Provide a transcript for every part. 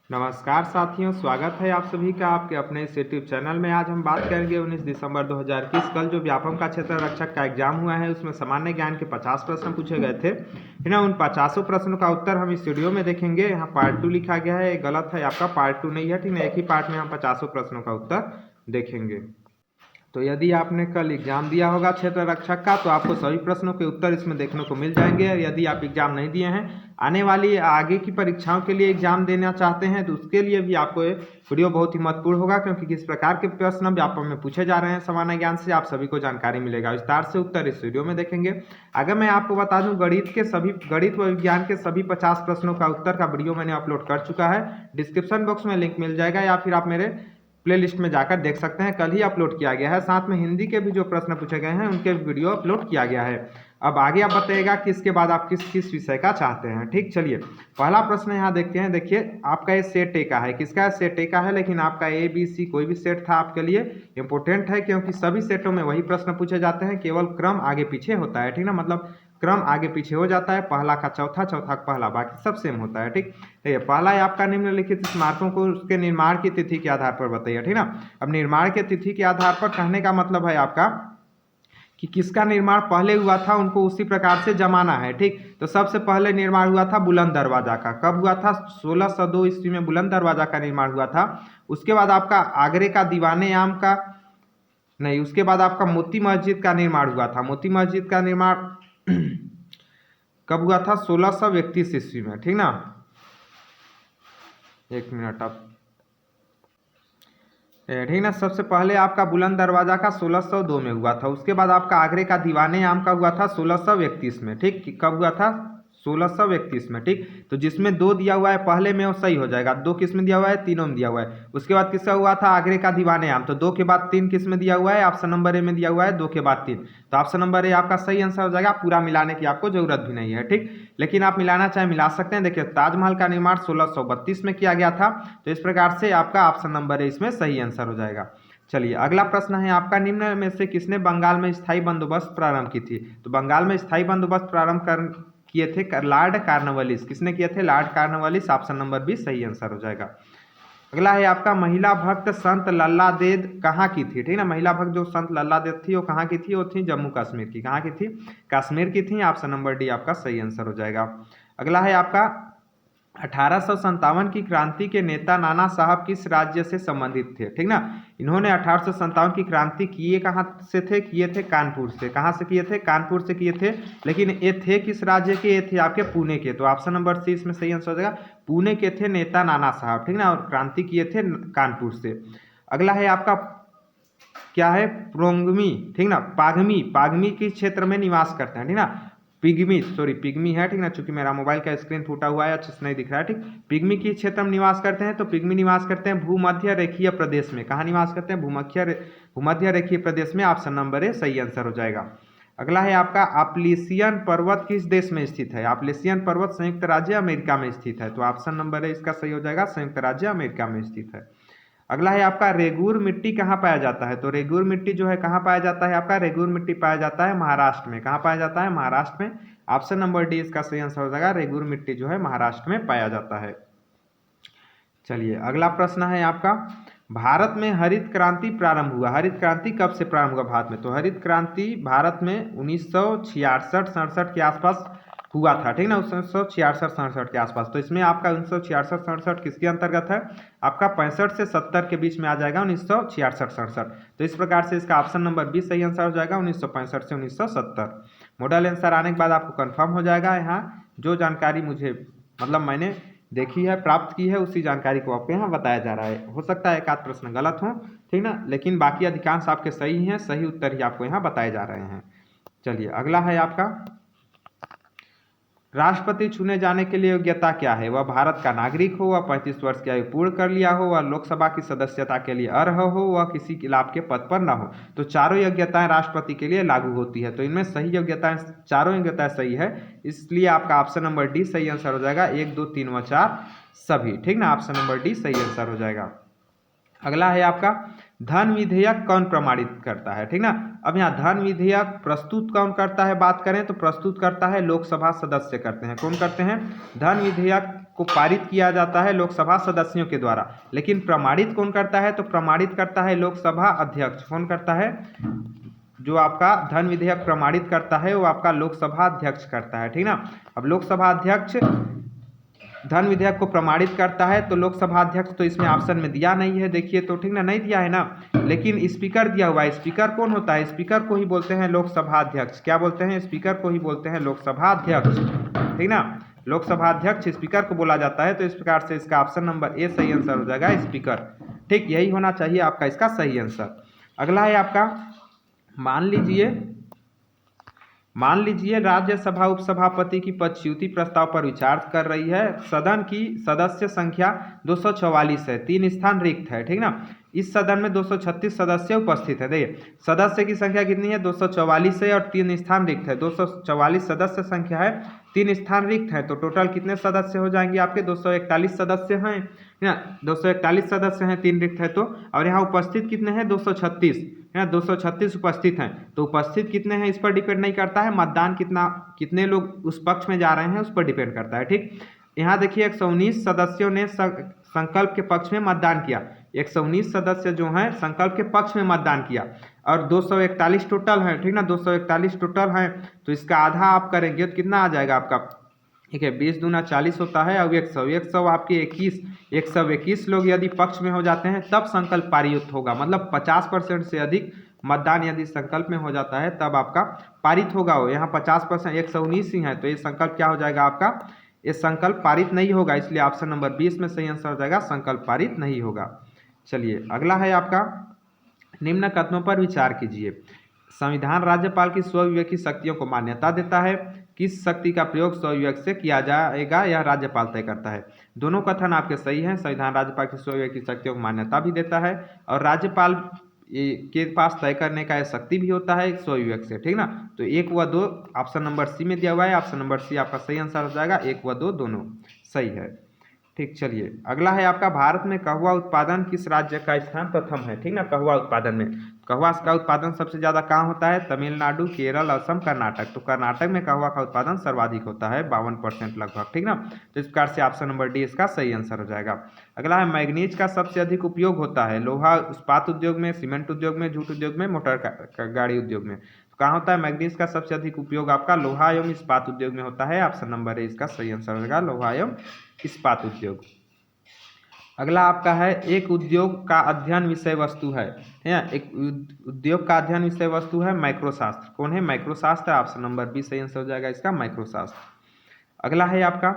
नमस्कार साथियों, स्वागत है आप सभी का आपके अपने इस यूट्यूब चैनल में। आज हम बात करेंगे 19 दिसंबर 2021 कल जो व्यापम का क्षेत्र रक्षक का एग्जाम हुआ है उसमें सामान्य ज्ञान के 50 प्रश्न पूछे गए थे। है ना, उन 50 प्रश्नों का उत्तर हम इस वीडियो में देखेंगे। यहाँ पार्ट 2 लिखा गया है, ये गलत है, आपका पार्ट 2 नहीं है, ठीक है। एक ही पार्ट में हम 50 प्रश्नों का उत्तर देखेंगे। तो यदि आपने कल एग्जाम दिया होगा क्षेत्र रक्षक का तो आपको सभी प्रश्नों के उत्तर इसमें देखने को मिल जाएंगे। यदि आप एग्जाम नहीं दिए हैं, आने वाली आगे की परीक्षाओं के लिए एग्जाम देना चाहते हैं तो उसके लिए भी आपको ये वीडियो बहुत ही महत्वपूर्ण होगा, क्योंकि किस प्रकार के प्रश्न व्यापम में पूछे जा रहे हैं सामान्य ज्ञान से आप सभी को जानकारी मिलेगा। विस्तार से उत्तर इस वीडियो में देखेंगे। अगर मैं आपको बता दूं, गणित व विज्ञान के सभी 50 प्रश्नों का उत्तर का वीडियो मैंने अपलोड कर चुका है। डिस्क्रिप्शन बॉक्स में लिंक मिल जाएगा या फिर आप मेरे प्लेलिस्ट में जाकर देख सकते हैं, कल ही अपलोड किया गया है। साथ में हिंदी के भी जो प्रश्न पूछे गए हैं उनके वीडियो अपलोड किया गया है। अब आगे आप बताइएगा कि इसके बाद आप किस किस विषय का चाहते हैं। ठीक, चलिए पहला प्रश्न यहाँ देखते हैं। देखिए आपका ये सेट ए का है, किसका है? सेट ए का है, लेकिन आपका ए बी सी कोई भी सेट था आपके लिए इंपोर्टेंट है, क्योंकि सभी सेटों में वही प्रश्न पूछे जाते हैं, केवल क्रम आगे पीछे होता है। ठीक ना, मतलब क्रम आगे पीछे हो जाता है, पहला का चौथा, चौथा का पहला, बाकी सब सेम होता है। ठीक, ये पहला है आपका निम्नलिखित स्मारकों को उसके निर्माण की तिथि के आधार पर बताइए। ठीक ना, अब निर्माण के तिथि के आधार पर कहने का मतलब है आपका कि किसका निर्माण पहले हुआ था उनको उसी प्रकार से जमाना है। ठीक, तो सबसे पहले निर्माण हुआ था बुलंद दरवाजा का। कब हुआ था? 1602 ईस्वी में बुलंद दरवाजा का निर्माण हुआ था। उसके बाद आपका आगरे का दीवाने आम का नहीं, उसके बाद आपका मोती मस्जिद का निर्माण हुआ था। मोती मस्जिद का निर्माण कब हुआ था? 1631 ईस्वी में। ठीक ना, एक मिनट आप, ठीक ना, सबसे पहले आपका बुलंद दरवाजा का 1602 में हुआ था। उसके बाद आपका आगरे का दीवाने आम का हुआ था 1631 में। ठीक, कब हुआ था? 1631 में। ठीक, तो जिसमें दो दिया हुआ है पहले में वो सही हो जाएगा। दो किस में दिया हुआ है? तीनों में दिया हुआ है। उसके बाद किसका हुआ था? आगरे का दीवाने आम, तो दो के बाद तीन किस में दिया हुआ है? ऑप्शन नंबर ए में दिया हुआ है, दो के बाद तीन, तो ऑप्शन नंबर ए आपका सही आंसर हो जाएगा। पूरा मिलाने की आपको जरूरत भी नहीं है। ठीक, लेकिन आप मिलाना चाहे मिला सकते हैं। देखिए ताजमहल का निर्माण 1632 में किया गया था, तो इस प्रकार से आपका ऑप्शन नंबर ए इसमें सही आंसर हो जाएगा। चलिए अगला प्रश्न है आपका, निम्न में से किसने बंगाल में स्थायी बंदोबस्त प्रारंभ की थी? तो बंगाल में स्थायी बंदोबस्त प्रारंभ कर किए थे लॉर्ड कॉर्नवालिस। किसने किए थे? Lord Cornwallis, option number B सही आंसर हो जाएगा। अगला है आपका, महिला भक्त संत लल्ला देद कहाँ की थी? ठीक ना, महिला भक्त जो संत लल्ला देद थी वो कहाँ की थी? वो थी जम्मू कश्मीर की। कहाँ की थी? कश्मीर की थी, ऑप्शन नंबर डी आपका सही आंसर हो जाएगा। अगला है आपका, 1857 की क्रांति के नेता नाना साहब किस राज्य से संबंधित थे? ठीक ना, इन्होंने 1857 की क्रांति किए कहाँ से थे? किए थे कानपुर से। कहाँ से किए थे? कानपुर से किए थे, लेकिन ये थे किस राज्य के? ये थे आपके पुणे के, तो ऑप्शन नंबर सी इसमें सही आंसर हो जाएगा। पुणे के थे नेता नाना साहब। ठीक ना, और क्रांति किए थे कानपुर से। अगला है आपका क्या है? प्रोंगमी, ठीक ना, पागमी, पागमी किस क्षेत्र में निवास करते हैं? ठीक ना, पिग्मी है। ठीक ना, चूंकि मेरा मोबाइल का स्क्रीन फूटा हुआ है, अच्छे से नहीं दिख रहा है। ठीक, पिग्मी किस क्षेत्र में निवास करते हैं? तो पिग्मी निवास करते हैं भूमध्य रेखीय प्रदेश में। कहाँ निवास करते हैं? भूमध्य रेखीय प्रदेश में, ऑप्शन नंबर ए सही आंसर हो जाएगा। अगला है आपका, आपलेशियन पर्वत किस देश में स्थित है? आपलेशियन पर्वत संयुक्त राज्य अमेरिका में स्थित है, तो ऑप्शन नंबर ए इसका सही हो जाएगा, संयुक्त राज्य अमेरिका में स्थित है। अगला है आपका, रेगुर मिट्टी कहाँ पाया जाता है? तो रेगुर मिट्टी जो है कहाँ पाया जाता है? आपका रेगुर मिट्टी पाया जाता है महाराष्ट्र में। कहाँ पाया जाता है? महाराष्ट्र में, ऑप्शन नंबर डी इसका सही आंसर हो जाएगा। रेगुर मिट्टी जो है महाराष्ट्र में पाया जाता है। चलिए अगला प्रश्न है आपका, भारत में हरित क्रांति प्रारंभ हुआ। हरित क्रांति कब से प्रारंभ हुआ भारत में? तो हरित क्रांति भारत में 1966-67 के आसपास हुआ था। ठीक ना, 1966-67 के आसपास। तो इसमें आपका 1966-67 किसके अंतर्गत है? आपका 65 से 70 के बीच में आ जाएगा 1966-67। तो इस प्रकार से इसका ऑप्शन नंबर बी सही आंसर हो जाएगा, 1965 से 1970। मॉडल आंसर आने के बाद आपको कंफर्म हो जाएगा। यहाँ जो जानकारी मुझे मतलब मैंने देखी है, प्राप्त की है, उसी जानकारी को आपको यहाँ बताया जा रहा है। हो सकता है एक आध प्रश्न गलत हो, ठीक ना, लेकिन बाकी अधिकांश आपके सही हैं। सही उत्तर ही आपको यहाँ बताए जा रहे हैं। चलिए अगला है आपका, राष्ट्रपति चुने जाने के लिए योग्यता क्या है? वह भारत का नागरिक हो, वह 35 वर्ष की आयु पूर्ण कर लिया हो, वह लोकसभा की सदस्यता के लिए अर्ह हो, वह किसी के लाभ के पद पर न हो। तो चारों योग्यताएं राष्ट्रपति के लिए लागू होती है। तो इनमें सही योग्यताएं, चारों योग्यताएं सही है, इसलिए आपका ऑप्शन नंबर डी सही आंसर हो जाएगा। 1, 2, 3 व 4 सभी। ठीक ना, ऑप्शन नंबर डी सही आंसर हो जाएगा। अगला है आपका, धन विधेयक कौन प्रमाणित करता है? ठीक ना, अब यहाँ धन विधेयक प्रस्तुत कौन करता है? बात करें तो प्रस्तुत करता है लोकसभा सदस्य करते हैं। कौन करते हैं? धन विधेयक को पारित किया जाता है लोकसभा सदस्यों के द्वारा, लेकिन प्रमाणित कौन करता है? तो प्रमाणित करता है लोकसभा अध्यक्ष। कौन करता है? जो आपका धन विधेयक प्रमाणित करता है वो आपका लोकसभा अध्यक्ष करता है, ठीक ना। अब लोकसभा अध्यक्ष धन विधेयक को प्रमाणित करता है, तो लोकसभा अध्यक्ष तो इसमें ऑप्शन में दिया नहीं है, देखिए तो, ठीक ना, नहीं दिया है ना। लेकिन स्पीकर दिया हुआ है। स्पीकर कौन होता है? स्पीकर को ही बोलते हैं लोकसभा अध्यक्ष। क्या बोलते हैं? स्पीकर को ही बोलते हैं लोकसभा अध्यक्ष, ठीक ना। लोकसभा अध्यक्ष स्पीकर को बोला जाता है। तो इस प्रकार से इसका ऑप्शन नंबर ए सही आंसर हो जाएगा, स्पीकर। ठीक, यही होना चाहिए आपका इसका सही आंसर। अगला है आपका, मान लीजिए राज्यसभा उपसभापति की पदच्युति प्रस्ताव पर विचार कर रही है। सदन की सदस्य संख्या 244 है, 3 स्थान रिक्त है, ठीक ना। इस सदन में 236 सदस्य उपस्थित है। देखिए सदस्य की संख्या कितनी है? 244 है और 3 स्थान रिक्त है। 244 सदस्य संख्या है, 3 स्थान रिक्त है, तो टोटल कितने सदस्य हो जाएंगे आपके? 241 सदस्य हैं ना। 241 सदस्य हैं, 3 रिक्त है तो, और यहाँ उपस्थित कितने हैं? 236 है ना। 236 उपस्थित हैं, तो उपस्थित कितने हैं इस पर डिपेंड नहीं करता है, मतदान कितने लोग उस पक्ष में जा रहे हैं उस पर डिपेंड करता है, ठीक। यहाँ देखिए 119 सदस्यों ने संकल्प के पक्ष में मतदान किया। 119 सदस्य जो हैं संकल्प के पक्ष में मतदान किया, और 241 टोटल हैं, ठीक ना। 241 टोटल हैं, तो इसका आधा आप करेंगे तो कितना आ जाएगा आपका? ठीक है, 20 दूना 40 होता है, और 100 आपके 121 लोग यदि पक्ष में हो जाते हैं तब संकल्प पारित होगा। मतलब 50% से अधिक मतदान यदि संकल्प में हो जाता है तब आपका पारित होगा। हो यहाँ 50%, 119 ही है, तो ये संकल्प क्या हो जाएगा आपका? ये संकल्प पारित नहीं होगा, इसलिए ऑप्शन नंबर 20 में सही आंसर हो जाएगा, संकल्प पारित नहीं होगा। चलिए अगला है आपका, निम्न कथनों पर विचार कीजिए। संविधान राज्यपाल की स्वविवेकी शक्तियों को मान्यता देता है। किस शक्ति का प्रयोग स्वविवेक से किया जाएगा यह राज्यपाल तय करता है। दोनों कथन आपके सही हैं। संविधान राज्यपाल की स्वविवेकी शक्तियों को मान्यता भी देता है, और राज्यपाल के पास तय करने का यह शक्ति भी होता है स्वविवेक से, ठीक ना। तो 1 व 2 ऑप्शन नंबर सी में दिया हुआ है। ऑप्शन नंबर सी आपका सही आंसर हो जाएगा, 1 व 2 दोनों सही है। ठीक, चलिए अगला है आपका, भारत में कहवा उत्पादन किस राज्य का स्थान प्रथम है? ठीक ना, कहवा उत्पादन में, कहवा का उत्पादन सबसे ज़्यादा कहाँ होता है? तमिलनाडु, केरल, असम, कर्नाटक। तो कर्नाटक में कहवा का उत्पादन सर्वाधिक होता है, 52% लगभग, ठीक ना। तो इस प्रकार से ऑप्शन नंबर डी इसका सही आंसर हो जाएगा। अगला है, मैग्नीज का सबसे अधिक उपयोग होता है लोहा इस्पात उद्योग में, सीमेंट उद्योग में, जूट उद्योग में, मोटर गाड़ी उद्योग में। तो कहाँ होता है मैग्नीज का सबसे अधिक उपयोग? आपका लोहा एवं इस्पात उद्योग में होता है। ऑप्शन नंबर ए इसका सही आंसर होगा, लोहा एवं इस्पात उद्योग। अगला आपका है, एक उद्योग का अध्ययन विषय वस्तु है ना। एक उद्योग का अध्ययन विषय वस्तु है माइक्रोशास्त्र। कौन है? माइक्रोशास्त्र। ऑप्शन नंबर बी सही आंसर हो जाएगा इसका, माइक्रोशास्त्र। अगला है आपका,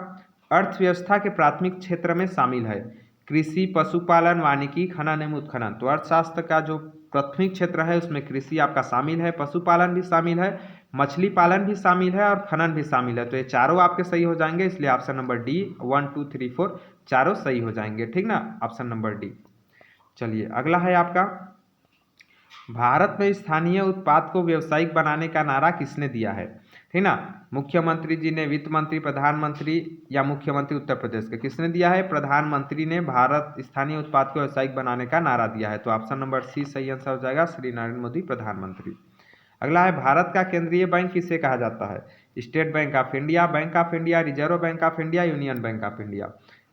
अर्थव्यवस्था के प्राथमिक क्षेत्र में शामिल है कृषि, पशुपालन, वानिकी, खनन एवं उत्खनन। तो अर्थशास्त्र का जो प्राथमिक क्षेत्र है उसमें कृषि आपका शामिल है, पशुपालन भी शामिल है, मछली पालन भी शामिल है, और खनन भी शामिल है। तो ये चारों आपके सही हो जाएंगे, इसलिए ऑप्शन नंबर डी 1 2 3 4 चारों सही हो जाएंगे, ठीक ना, ऑप्शन नंबर डी। चलिए अगला है आपका, भारत में स्थानीय उत्पाद को व्यावसायिक बनाने का नारा किसने दिया है? ठीक ना, मुख्यमंत्री जी ने, वित्त मंत्री, प्रधानमंत्री, या मुख्यमंत्री उत्तर प्रदेश के? किसने दिया है? प्रधानमंत्री ने भारत स्थानीय उत्पाद को व्यावसायिक बनाने का नारा दिया है। तो ऑप्शन नंबर सी सही आंसर हो जाएगा, श्री नरेंद्र मोदी प्रधानमंत्री। अगला है, भारत का केंद्रीय बैंक किसे कहा जाता है? State bank of India, bank of India, reserve Bank of India, union bank of India.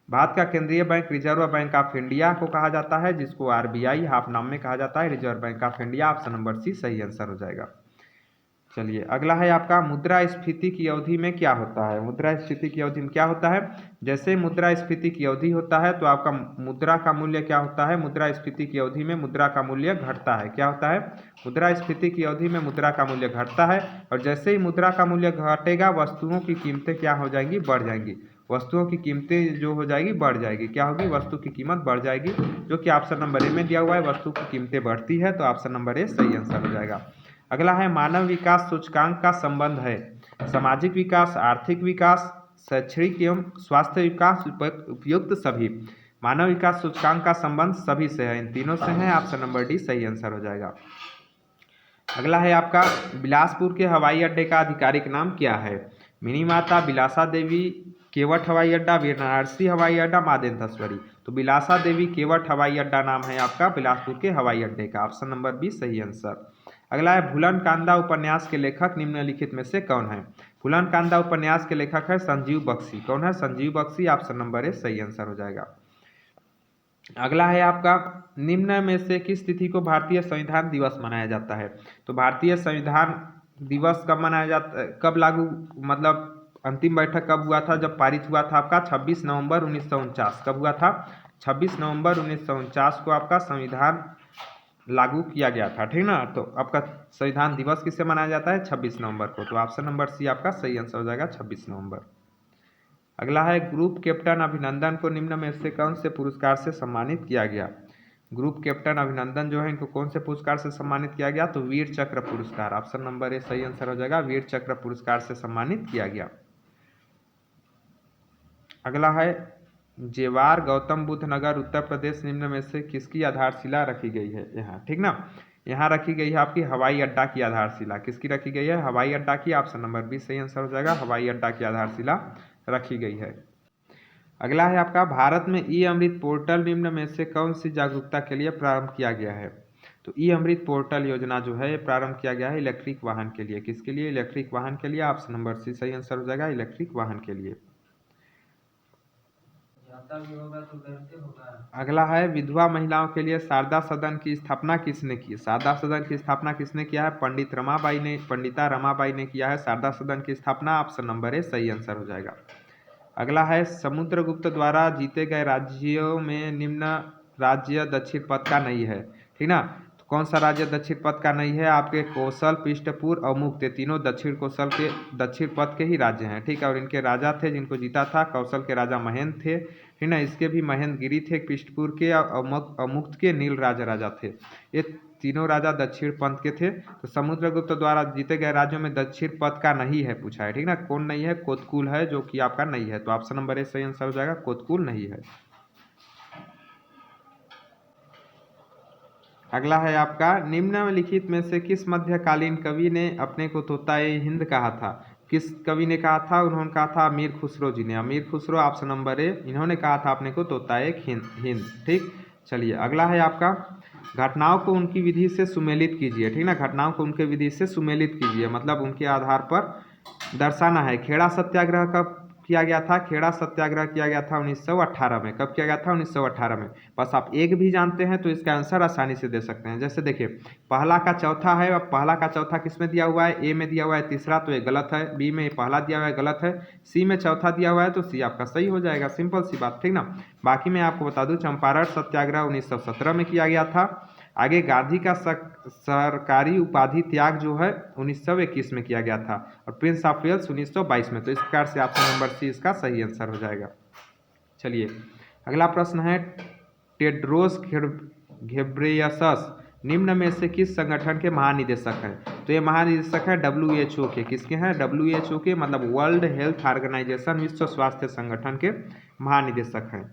Bharat का केंद्रीय bank reserve Bank of India को कहा जाता है, जिसको आरबीआई हाफ नाम में कहा जाता है, Reserve Bank of India. Option number C सही आंसर हो जाएगा। चलिए अगला है आपका, मुद्रास्फीति की अवधि में क्या होता है? मुद्रास्फीति की अवधि में क्या होता है? जैसे मुद्रास्फीति की अवधि होता है तो आपका मुद्रा का मूल्य क्या होता है? मुद्रास्फीति की अवधि में मुद्रा का मूल्य घटता है। क्या होता है? मुद्रास्फीति की अवधि में मुद्रा का मूल्य घटता है, और जैसे ही मुद्रा का मूल्य घटेगा वस्तुओं की कीमतें क्या हो जाएंगी? बढ़ जाएंगी। वस्तुओं की कीमतें जो हो जाएगी बढ़ जाएगी। क्या होगी? वस्तु की कीमत बढ़ जाएगी, जो कि ऑप्शन नंबर ए में दिया हुआ है, वस्तु की कीमतें बढ़ती है, तो ऑप्शन नंबर ए सही आंसर हो जाएगा। अगला है, मानव विकास सूचकांक का संबंध है सामाजिक विकास, आर्थिक विकास, शैक्षणिक एवं स्वास्थ्य विकास, उपयुक्त सभी। मानव विकास सूचकांक का संबंध सभी से है, इन तीनों से है। ऑप्शन नंबर डी सही आंसर हो जाएगा। अगला है आपका, बिलासपुर के हवाई अड्डे का आधिकारिक नाम क्या है? मिनी माता, बिलासा देवी, केवट हवाई अड्डा, वाराणसी हवाई अड्डा, मादेंथेश्वरी। तो बिलासा देवी केवट हवाई अड्डा नाम है आपका बिलासपुर के हवाई अड्डे का। ऑप्शन नंबर बी सही आंसर। अगला है भूलन कांदा उपन्यास के लेखक निम्नलिखित में से कौन है। भूलन कांदा उपन्यास के लेखक है संजीव बख्शी। कौन है? Sanjeev Bakshi. Option number A सही आंसर हो जाएगा। अगला है आपका निम्न में से किस तिथि को भारतीय संविधान दिवस मनाया जाता है। तो भारतीय संविधान दिवस कब मनाया जाता है, कब लागू, मतलब अंतिम बैठक कब हुआ था, जब पारित हुआ था आपका 26 नवंबर 1949। कब हुआ था? 26 नवंबर 1949 को आपका संविधान लागू किया गया था, ठीक ना। तो आपका संविधान दिवस किससे मनाया जाता है? 26 नवंबर को। तो ऑप्शन नंबर सी आपका सही आंसर हो जाएगा, 26 नवंबर। अगला है ग्रुप कैप्टन अभिनंदन को निम्न में से कौन से पुरस्कार से सम्मानित किया गया। ग्रुप कैप्टन अभिनंदन जो है इनको कौन से पुरस्कार से सम्मानित किया गया? तो वीर चक्र पुरस्कार। ऑप्शन नंबर ए सही आंसर हो जाएगा, वीर चक्र पुरस्कार से सम्मानित किया गया। अगला है जेवार गौतम बुद्ध नगर उत्तर प्रदेश निम्न में से किसकी आधारशिला रखी गई है यहाँ, ठीक ना। यहाँ रखी गई है आपकी हवाई अड्डा की आधारशिला। किसकी रखी गई है? हवाई अड्डा की। ऑप्शन नंबर बी सही आंसर हो जाएगा, हवाई अड्डा की आधारशिला रखी गई है। अगला है आपका भारत में ई अमृत पोर्टल निम्न में से कौन सी जागरूकता के लिए प्रारंभ किया गया है। तो ई अमृत पोर्टल योजना जो है प्रारंभ किया गया है इलेक्ट्रिक वाहन के लिए। किसके लिए? इलेक्ट्रिक वाहन के लिए। ऑप्शन नंबर सी सही आंसर हो जाएगा, इलेक्ट्रिक वाहन के लिए। अगला है विधवा महिलाओं के लिए शारदा सदन की स्थापना किसने की। शारदा सदन की स्थापना किसने किया है? पंडिता रमाबाई ने किया है शारदा सदन की स्थापना। ऑप्शन नंबर ए सही आंसर हो जाएगा। अगला है समुद्रगुप्त द्वारा जीते गए राज्यों में निम्न राज्य दक्षिण पथ का नहीं है, ठीक ना। तो कौन सा राज्य दक्षिण पथ का नहीं है? आपके कौशल, पृष्ठपुर और मुक्त, ये तीनों दक्षिण पथ के ही राज्य हैं, ठीक है। और इनके राजा थे जिनको जीता था, कौशल के राजा महेंद्र थे, ठीक ना। इसके भी महेंद्र गिरी थे पृष्ठपुर के, और मुक्त के नील राजा थे। ये तीनों राजा दक्षिण पंथ के थे। तो समुद्रगुप्त द्वारा जीते गए राज्यों में दक्षिण पथ का नहीं है पूछा है, ठीक ना। कौन नहीं है? कोतकुल है जो कि आपका नहीं है। तो ऑप्शन नंबर ए सही आंसर हो जाएगा, कोतकुल नहीं है। अगला है आपका निम्नलिखित में से किस मध्यकालीन कवि ने अपने को तोताए हिंद कहा था। किस कवि ने कहा था? उन्होंने कहा था अमीर खुसरो जी ने। अमीर खुसरो ऑप्शन नंबर ए, इन्होंने कहा था अपने को तोताए हिंद, ठीक। चलिए अगला है आपका घटनाओं को उनकी विधि से सुमेलित कीजिए, ठीक ना। घटनाओं को उनके विधि से सुमेलित कीजिए, मतलब उनके आधार पर दर्शाना है। खेड़ा सत्याग्रह कब किया गया था? खेड़ा सत्याग्रह किया गया था 1918 में। कब किया गया था? 1918 में। बस आप एक भी जानते हैं तो इसका आंसर आसानी से दे सकते हैं। जैसे देखिए पहला का चौथा है, अब पहला का चौथा किस में दिया हुआ है? ए में दिया हुआ है तीसरा, तो ये गलत है। बी में पहला दिया हुआ है, गलत है। सी में चौथा दिया हुआ है, तो सी आपका सही हो जाएगा, सिंपल सी बात, ठीक ना। बाकी मैं आपको बता दूं चंपारण सत्याग्रह 1917 में किया गया था। आगे गांधी का सरकारी उपाधि त्याग जो है 1921 में किया गया था, और प्रिंस ऑफ वेल्स 1922 में। तो इस प्रकार से ऑप्शन नंबर सी इसका सही आंसर हो जाएगा। चलिए अगला प्रश्न है टेड्रोस घेब्रेयसस निम्न में से किस संगठन के महानिदेशक हैं। तो ये महानिदेशक है WHO के। किसके हैं? WHO के, मतलब वर्ल्ड हेल्थ ऑर्गेनाइजेशन, विश्व स्वास्थ्य संगठन के महानिदेशक हैं।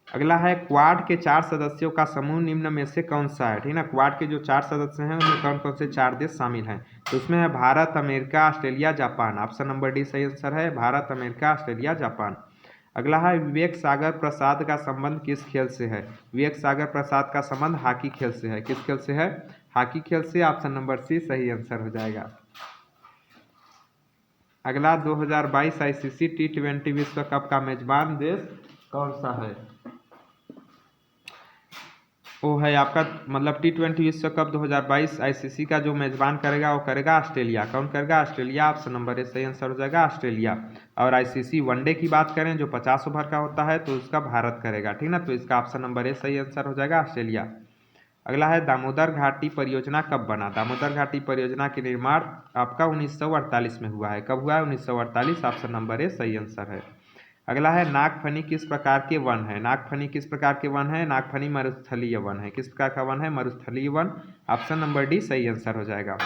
अगला है क्वाड के 4 सदस्यों का समूह निम्न में से कौन सा है, ठीक ना। क्वाड के जो 4 सदस्य हैं उनमें कौन कौन से 4 देश शामिल हैं। तो उसमें है Bharat, America, Australia, Japan. Option number D सही आंसर है, भारत, अमेरिका, ऑस्ट्रेलिया, जापान। अगला है विवेक सागर प्रसाद का संबंध किस खेल से है। विवेक सागर प्रसाद का संबंध हॉकी खेल से है। किस खेल से है? हॉकी खेल से। ऑप्शन नंबर सी सही आंसर हो जाएगा। अगला 2022 ICC T20 विश्व कप का मेजबान देश कौन सा है। वो है आपका, मतलब T20 विश्व कप 2022 ICC का जो मेजबान करेगा वो करेगा ऑस्ट्रेलिया। कौन करेगा? ऑस्ट्रेलिया। ऑप्शन नंबर ए सही आंसर हो जाएगा, ऑस्ट्रेलिया। और ICC वनडे की बात करें जो 50 ओवर का होता है तो उसका भारत करेगा, ठीक ना। तो इसका ऑप्शन नंबर ए सही आंसर हो जाएगा, ऑस्ट्रेलिया। अगला है दामोदर घाटी परियोजना कब बना। दामोदर घाटी परियोजना के निर्माण आपका 1948 में हुआ है। कब हुआ है? 1948। ऑप्शन नंबर ए सही आंसर है। अगला है नागफनी किस प्रकार के वन है। नागफनी किस प्रकार के वन है? नागफनी मरुस्थलीय वन है। किस प्रकार का वन है? मरुस्थलीय वन। ऑप्शन नंबर डी सही आंसर हो जाएगा।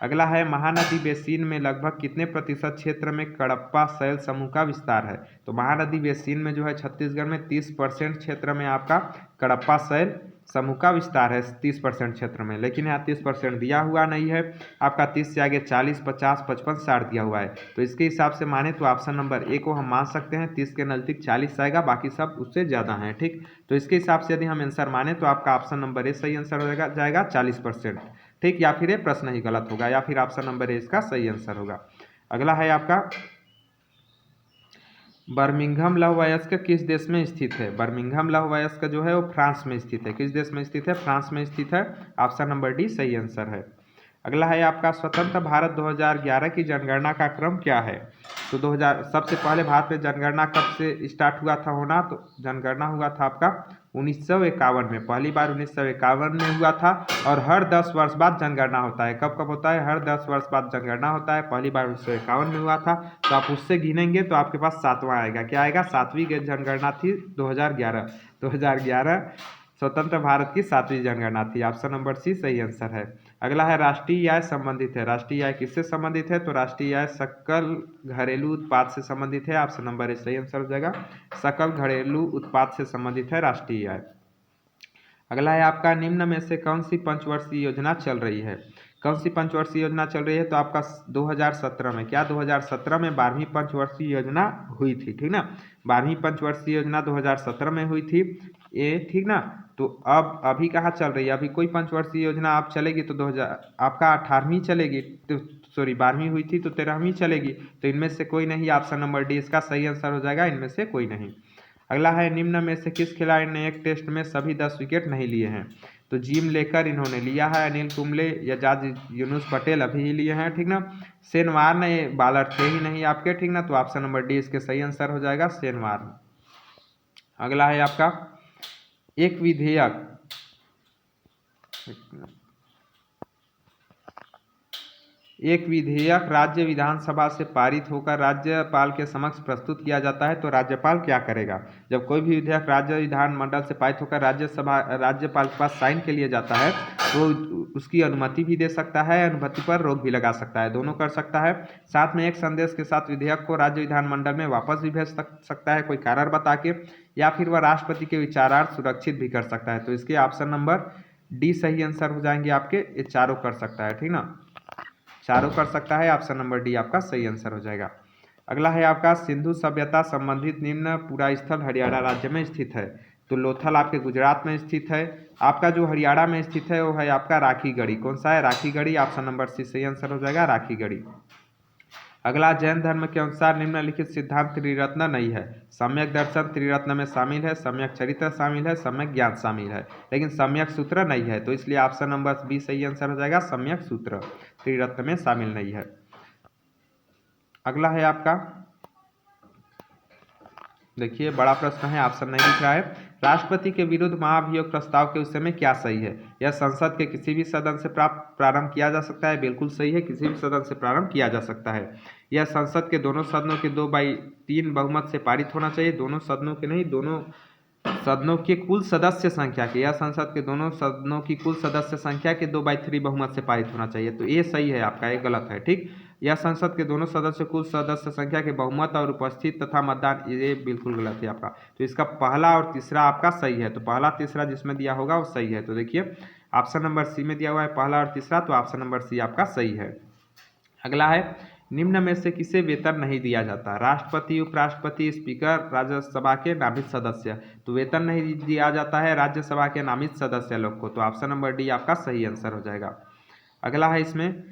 अगला है महानदी बेसिन में लगभग कितने प्रतिशत क्षेत्र में कडप्पा शैल समूह का विस्तार है। तो महानदी बेसिन में जो है छत्तीसगढ़ में 30% क्षेत्र में आपका कडप्पा शैल समूह का विस्तार है, 30% क्षेत्र में। लेकिन यहाँ 30% दिया हुआ नहीं है, आपका 30 से आगे 40, 50, 55, 60 दिया हुआ है। तो इसके हिसाब से माने तो ऑप्शन नंबर ए को हम मान सकते हैं, 30 के नज़दीक 40 आएगा, बाकी सब उससे ज़्यादा हैं, ठीक। तो इसके हिसाब से यदि हम आंसर माने तो आपका ऑप्शन नंबर ए सही आंसर हो जाएगा 40%। ठीक, या फिर ये प्रश्न ही गलत होगा, या फिर ऑप्शन नंबर ए इसका सही आंसर होगा। अगला है आपका बर्मिंघम लौह अयस्क किस देश में स्थित है? बर्मिंघम लौह अयस्क जो है वो फ्रांस में स्थित है। किस देश में स्थित है? फ्रांस में स्थित है। ऑप्शन नंबर डी सही आंसर है। अगला है आपका स्वतंत्र भारत 2011 की जनगणना का क्रम क्या है? तो 2000 सबसे पहले भारत में जनगणना कब से स्टार्ट हुआ था होना? तो जनगणना हुआ था आपका 1951 में, पहली बार 1951 में हुआ था। और हर 10 वर्ष बाद जनगणना होता है। कब कब होता है? हर 10 वर्ष बाद जनगणना होता है। पहली बार 1951 में हुआ था, तो आप उससे गिनेंगे तो आपके पास 7वां आएगा। क्या आएगा? 7वीं जनगणना थी 2011 स्वतंत्र भारत की 7वीं जनगणना थी। ऑप्शन नंबर सी सही आंसर है। अगला है राष्ट्रीय आय संबंधित है। राष्ट्रीय आय किससे संबंधित है? तो राष्ट्रीय आय सकल घरेलू उत्पाद से संबंधित है। ऑप्शन नंबर ए सही आंसर हो जाएगा। सकल घरेलू उत्पाद से संबंधित है राष्ट्रीय आय। अगला है आपका निम्न में से कौन सी पंचवर्षीय योजना चल रही है? कौन सी पंचवर्षीय योजना चल रही है? तो आपका 2017 में, क्या 2017 में 12वीं पंचवर्षीय योजना हुई थी, ठीक ना। 12वीं पंचवर्षीय योजना 2017 में हुई थी ये, ठीक ना। तो अब अभी कहाँ चल रही है? अभी कोई पंचवर्षीय योजना आप चलेगी तो 2000 आपका 18वीं चलेगी, तो सॉरी 12वीं हुई थी तो 13वीं चलेगी। तो इनमें से कोई नहीं, ऑप्शन नंबर डी इसका सही आंसर हो जाएगा, इनमें से कोई नहीं। अगला है निम्न में से किस खिलाड़ी ने एक टेस्ट में सभी 10 विकेट नहीं लिए हैं? तो जिम लेकर इन्होंने लिया है, अनिल कुंबले, एजाज यूनुस पटेल अभी ही लिए हैं, ठीक ना। शेन वार्न ने बॉलर थे ही नहीं आपके, ठीक ना। तो ऑप्शन नंबर डी इसके सही आंसर हो जाएगा, शेन वार्न। अगला है आपका एक विधेयक राज्य विधानसभा से पारित होकर राज्यपाल के समक्ष प्रस्तुत किया जाता है तो राज्यपाल क्या करेगा? जब कोई भी विधेयक राज्य विधानमंडल से पारित होकर राज्यपाल के पास साइन के लिए जाता है तो उसकी अनुमति भी दे सकता है, अनुमति पर रोक भी लगा सकता है, दोनों कर सकता है। साथ में एक संदेश के साथ विधेयक को राज्य विधानमंडल में वापस भी भेज सकता है कोई कारण बता के, या फिर वह राष्ट्रपति के विचारार्थ सुरक्षित भी कर सकता है। तो इसके ऑप्शन नंबर डी सही आंसर हो जाएंगे आपके, ये चारों कर सकता है, ठीक ना, चारों कर सकता है। ऑप्शन नंबर डी आपका सही आंसर हो जाएगा। अगला है आपका सिंधु सभ्यता संबंधित निम्न पूरा स्थल हरियाणा राज्य में स्थित है। तो लोथल आपके गुजरात में स्थित है। आपका जो हरियाणा में स्थित है वो है आपका राखीगढ़ी। कौन सा है? राखीगढ़ी। ऑप्शन नंबर सी सही आंसर हो जाएगा, राखीगढ़ी। अगला जैन धर्म के अनुसार निम्नलिखित सिद्धांत त्रिरत्न नहीं है। सम्यक दर्शन त्रिरत्न में शामिल है, सम्यक चरित्र शामिल है, सम्यक ज्ञान शामिल है, लेकिन सम्यक सूत्र नहीं है। तो इसलिए ऑप्शन नंबर बी सही आंसर हो जाएगा, सम्यक सूत्र त्रिरत्न में शामिल नहीं है। अगला है आपका, देखिए बड़ा प्रश्न है, ऑप्शन नहीं दिख रहा है। राष्ट्रपति के विरुद्ध महाभियोग प्रस्ताव के उस समय क्या सही है? यह संसद के किसी भी सदन से प्रारंभ किया जा सकता है। बिल्कुल सही है, किसी भी सदन से प्रारंभ किया जा सकता है। यह संसद के दोनों सदनों के 2/3 बहुमत से पारित होना चाहिए। दोनों सदनों के नहीं, दोनों सदनों के कुल सदस्य संख्या के, या संसद के दोनों सदनों की कुल सदस्य संख्या के 2/3 बहुमत से पारित होना चाहिए। तो ये सही है आपका, ये गलत है, ठीक। यह संसद के दोनों सदस्य कुल सदस्य संख्या के बहुमत और उपस्थित तथा मतदान, ये बिल्कुल गलत है आपका। तो इसका पहला और तीसरा आपका सही है। तो पहला तीसरा जिसमें दिया होगा वो सही है। तो देखिए ऑप्शन नंबर सी में दिया हुआ है पहला और तीसरा, तो ऑप्शन नंबर सी आपका सही है। अगला है निम्न में से किसे वेतन नहीं दिया जाता? राष्ट्रपति, उपराष्ट्रपति, स्पीकर, राज्यसभा के नामित सदस्य। तो वेतन नहीं दिया जाता है राज्यसभा के नामित सदस्य लोग को। तो ऑप्शन नंबर डी आपका सही आंसर हो जाएगा। अगला है इसमें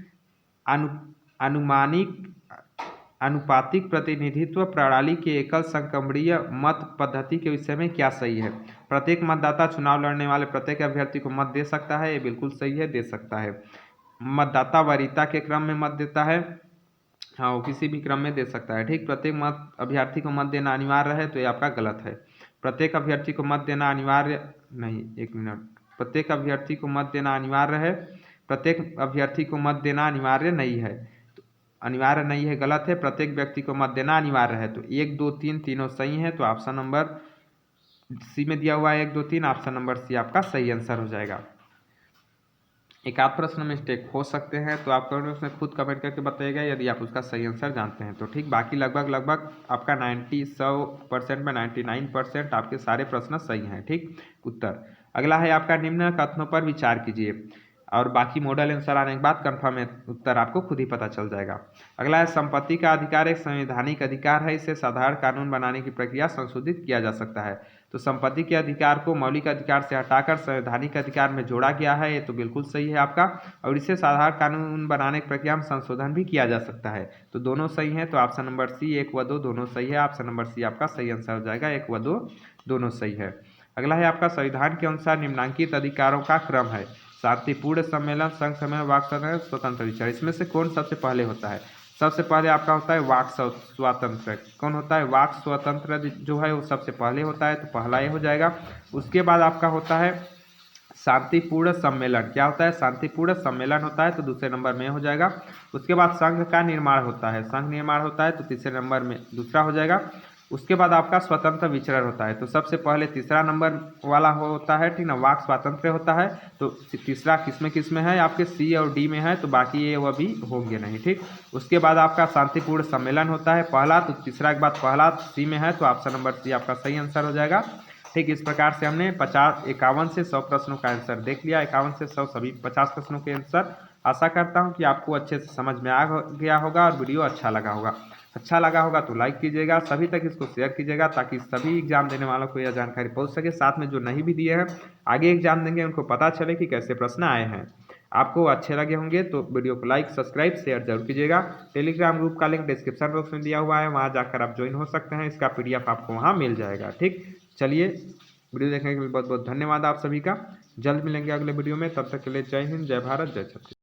अनुपातिक प्रतिनिधित्व प्रणाली के एकल संक्रमणीय मत पद्धति के विषय में क्या सही है? प्रत्येक मतदाता चुनाव लड़ने वाले प्रत्येक अभ्यर्थी को मत दे सकता है, ये बिल्कुल सही है, दे सकता है। मतदाता वरीयता के क्रम में मत देता है, हाँ वो किसी भी क्रम में दे सकता है, ठीक। प्रत्येक मत अभ्यर्थी को मत देना अनिवार्य है, तो ये आपका गलत है। प्रत्येक अभ्यर्थी को मत देना अनिवार्य नहीं, एक मिनट, प्रत्येक अभ्यर्थी को मत देना अनिवार्य है, प्रत्येक अभ्यर्थी को मत देना अनिवार्य नहीं है। तो अनिवार्य नहीं है गलत है, प्रत्येक व्यक्ति को मत देना अनिवार्य है। तो 1 2 3 तीनों सही है। तो ऑप्शन नंबर सी में दिया हुआ है 1 2 3, ऑप्शन नंबर सी आपका सही आंसर हो जाएगा। एक आध प्रश्न मिस्टेक हो सकते हैं, तो आप कमेंट में खुद कमेंट करके बताइएगा यदि आप उसका सही आंसर जानते हैं तो, ठीक। बाकी लगभग आपका 100% में 99% आपके सारे प्रश्न सही हैं, ठीक, उत्तर। अगला है आपका निम्न कथनों पर विचार कीजिए, और बाकी मॉडल आंसर आने के बाद कंफर्म उत्तर आपको खुद ही पता चल जाएगा। अगला है संपत्ति का अधिकार एक संवैधानिक अधिकार है, इसे साधारण कानून बनाने की प्रक्रिया संशोधित किया जा सकता है। तो संपत्ति के अधिकार को मौलिक अधिकार से हटाकर संवैधानिक अधिकार में जोड़ा गया है, ये तो बिल्कुल सही है आपका। और इसे साधारण कानून बनाने की प्रक्रिया में संशोधन भी किया जा सकता है, तो दोनों सही है। तो ऑप्शन नंबर सी 1 व 2 दोनों सही है। ऑप्शन नंबर सी आपका सही आंसर हो जाएगा, 1 व 2 दोनों सही है। अगला है आपका संविधान के अनुसार निम्नलिखित अधिकारों का क्रम है। शांतिपूर्ण सम्मेलन, संघ सम्मेलन, वाक स्वातंत्र्य, स्वतंत्र विचार, इसमें से कौन सबसे पहले होता है? सबसे पहले आपका होता है वाक स्वातंत्र्य। कौन होता है? वाक स्वतंत्र जो है वो सबसे पहले होता है, तो पहला ये हो जाएगा। उसके बाद आपका होता है शांतिपूर्ण सम्मेलन। क्या होता है? शांतिपूर्ण सम्मेलन होता है, तो दूसरे नंबर में हो जाएगा। उसके बाद संघ का निर्माण होता है, संघ निर्माण होता है, तो तीसरे नंबर में दूसरा हो जाएगा। उसके बाद आपका स्वतंत्र विचरण होता है, तो सबसे पहले तीसरा नंबर वाला होता है, ठीक ना, वाक स्वातंत्र्य होता है। तो तीसरा किसमें है? आपके सी और डी में है, तो बाकी ये वह भी होंगे नहीं, ठीक। उसके बाद आपका शांतिपूर्ण सम्मेलन होता है पहला, तो तीसरा के बाद पहला सी में है, तो ऑप्शन नंबर सी आपका सही आंसर हो जाएगा, ठीक। इस प्रकार से हमने 51 से 100 प्रश्नों का आंसर देख लिया। 51 से 100 सभी 50 प्रश्नों के आंसर। आशा करता हूं कि आपको अच्छे से समझ में आ गया होगा और वीडियो अच्छा लगा होगा तो लाइक कीजिएगा, सभी तक इसको शेयर कीजिएगा, ताकि सभी एग्जाम देने वालों को यह जानकारी पहुंच सके। साथ में जो नहीं भी दिए हैं, आगे एग्जाम देंगे, उनको पता चले कि कैसे प्रश्न आए हैं। आपको अच्छे लगे होंगे तो वीडियो को लाइक, सब्सक्राइब, शेयर जरूर कीजिएगा। टेलीग्राम ग्रुप का लिंक डिस्क्रिप्शन बॉक्स में दिया हुआ है, वहाँ जाकर आप ज्वाइन हो सकते हैं। इसका PDF आपको वहाँ मिल जाएगा, ठीक। चलिए, वीडियो देखने के लिए बहुत बहुत धन्यवाद आप सभी का। जल्द मिलेंगे अगले वीडियो में, तब तक के लिए जय हिंद, जय भारत, जय छत्तीसगढ़।